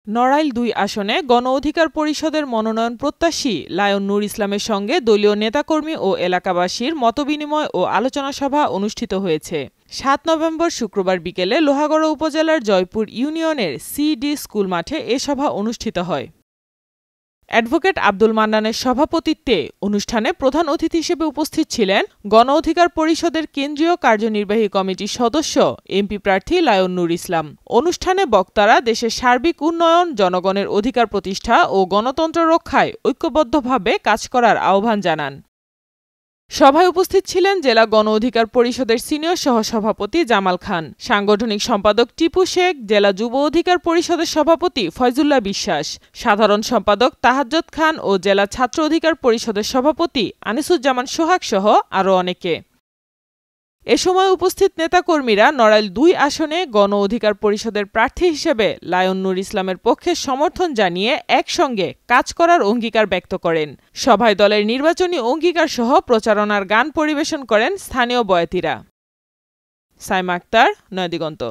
নড়াইল ২ আসনে গণ অধিকার পরিষদের মনোনয়ন প্রত্যাশী লায়ন নূর ইসলামের সঙ্গে দলীয় নেতাকর্মী ও এলাকাবাসীর মতবিনিময় ও আলোচনা সভা অনুষ্ঠিত হয়েছে। ৭ নভেম্বর শুক্রবার বিকেলে লোহাগড়া উপজেলার জয়পুর ইউনিয়নের সিডি স্কুল মাঠে এ সভা অনুষ্ঠিত হয়। অ্যাডভোকেট আব্দুল মান্নানের সভাপতিত্বে অনুষ্ঠানে প্রধান অতিথি হিসেবে উপস্থিত ছিলেন গণ অধিকার পরিষদের কেন্দ্রীয় কার্যনির্বাহী কমিটির সদস্য এমপি প্রার্থী লায়ন নূর ইসলাম। অনুষ্ঠানে বক্তারা দেশের সার্বিক উন্নয়ন, জনগণের অধিকার প্রতিষ্ঠা ও গণতন্ত্র রক্ষায় ঐক্যবদ্ধভাবে কাজ করার আহ্বান জানান। সভায় উপস্থিত ছিলেন জেলা গণ অধিকার পরিষদের সিনিয়র সহসভাপতি জামাল খান, সাংগঠনিক সম্পাদক টিপু শেখ, জেলা যুব অধিকার পরিষদের সভাপতি ফয়জুল্লাহ বিশ্বাস, সাধারণ সম্পাদক তাহাজ্জুদ খান ও জেলা ছাত্র অধিকার পরিষদের সভাপতি আনিসুজ্জামান সোহাগ সহ আরও অনেকে। এ সময় উপস্থিত নেতাকর্মীরা নড়াইল ২ আসনে গণ অধিকার পরিষদের প্রার্থী হিসেবে লায়ন নূর ইসলামের পক্ষে সমর্থন জানিয়ে একসঙ্গে কাজ করার অঙ্গীকার ব্যক্ত করেন। সভায় দলের নির্বাচনী অঙ্গীকার সহ প্রচারণার গান পরিবেশন করেন স্থানীয় বয়াতিরা। সাইমা আক্তার, নয়াদিগন্ত।